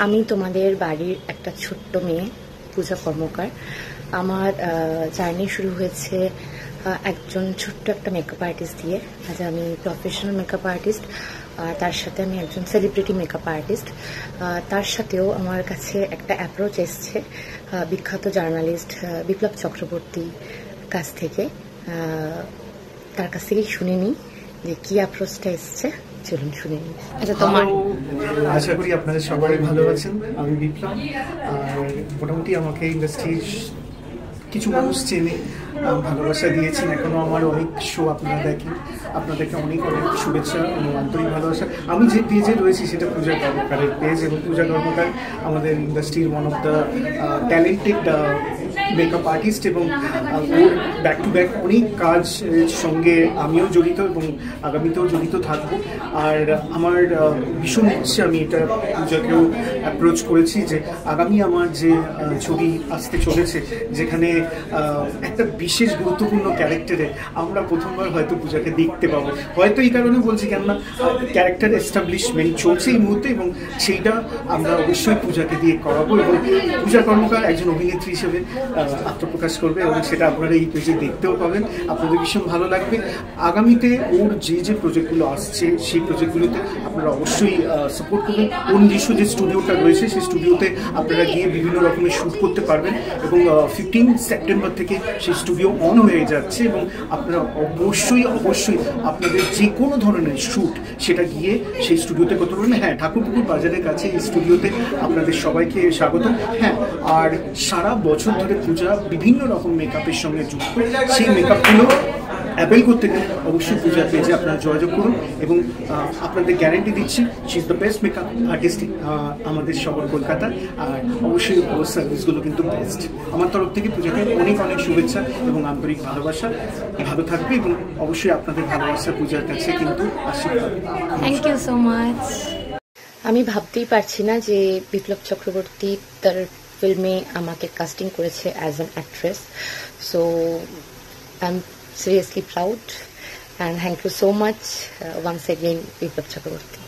আমি তোমাদের বাড়ির একটা ছোট্ট মেয়ে পূজা কর্মকার। আমার জার্নি শুরু হয়েছে একজন ছোট্ট একটা মেকআপ আর্টিস্ট দিয়ে। আজ আমি প্রফেশনাল মেকআপ আর্টিস্ট, তার সাথে আমি একজন সেলিব্রিটি মেকআপ আর্টিস্ট। তার সাথেও আমার কাছে একটা অ্যাপ্রোচ এসছে বিখ্যাত জার্নালিস্ট বিপ্লব চক্রবর্তী কাছ থেকে। তার কাছ থেকেই শুনে নিই যে কি অ্যাপ্রোচটা এসছে। চলুন শুনে নিই। আচ্ছা, তোমার আশা করি আপনারা সবাই ভালো আছেন। আমি বিপ্লব, আর মোটামুটি আমাকে ইন্ডাস্ট্রির কিছু মানুষ চেনে, ভালোবাসা দিয়েছেন। এখনো আমার অনেক শো আপনারা দেখেন, আপনাদেরকে অনেক অনেক শুভেচ্ছা এবং আন্তরিক ভালোবাসা। আমি যে পেজে রয়েছি সেটা পূজা কর্মকারের পেজ, এবং পূজা কর্মকার আমাদের ইন্ডাস্ট্রির one of the talented makeup artist, এবং ওর ব্যাক টু ব্যাক অনেক কাজের সঙ্গে আমিও জড়িত এবং আগামীতেও জড়িত থাকবো। আর আমার ভীষণ ইচ্ছে, আমি এটা পূজাকেও অ্যাপ্রোচ করেছি যে আগামী আমার যে ছবি আসতে চলেছে, যেখানে একটা বিশেষ গুরুত্বপূর্ণ ক্যারেক্টারে আমরা প্রথমবার হয়তো পূজাকে দেখতে পাবো। হয়তো এই কারণে বলছি, কেননা ক্যারেক্টার এস্টাবলিশমেন্ট চলছে এই মুহূর্তে, এবং সেইটা আমরা অবশ্যই পূজাকে দিয়ে করাবো। এবং পূজা কর্মকার একজন অভিনেত্রী হিসেবে আত্মপ্রকাশ করবে, এবং সেটা আপনারা এই পেজে দেখতেও পাবেন। আপনাদের ভীষণ ভালো লাগবে। আগামীতে ওর যে প্রজেক্টগুলো আসছে সেই প্রজেক্টগুলোতে আপনারা অবশ্যই সাপোর্ট করবেন। ওর নিজস্ব যে স্টুডিওটা রয়েছে সেই স্টুডিওতে আপনারা গিয়ে বিভিন্ন রকমের শ্যুট করতে পারবেন, এবং 15 সেপ্টেম্বর থেকে সেই স্টুডিও অন হয়ে যাচ্ছে। এবং আপনারা অবশ্যই আপনাদের যে কোনো ধরনের শ্যুট সেটা গিয়ে সেই স্টুডিওতে করতে পারবেন। হ্যাঁ, ঠাকুরপুকুর বাজারের কাছে এই স্টুডিওতে আপনাদের সবাইকে স্বাগত। হ্যাঁ, আর সারা বছর ধরে পূজা বিভিন্ন রকম মেকআপের সঙ্গে যুক্ত। সেই মেকআপগুলো অ্যাভেল করতে গেলে অবশ্যই পূজার পেজে আপনারা যোগাযোগ করুন, এবং আপনাদের গ্যারেন্টি দিচ্ছি she is the best makeup artist আমাদের শহর কলকাতা। আর অবশ্যই ওর সার্ভিসগুলো কিন্তু বেস্ট। আমার তরফ থেকে পূজাকে অনেক অনেক শুভেচ্ছা এবং আন্তরিক ভালোবাসা। ভালো থাকবে, এবং অবশ্যই আপনাদের ভালোবাসা পূজার কাছে কিন্তু আশীর্বাদ। Thank you so much. আমি ভাবতেই পারছি না যে বিপ্লব চক্রবর্তী তার ফিল্মে আমাকে কাস্টিং করেছে as an actress. So I am seriously proud, and thank you so much once again, Biplab Chakraborty.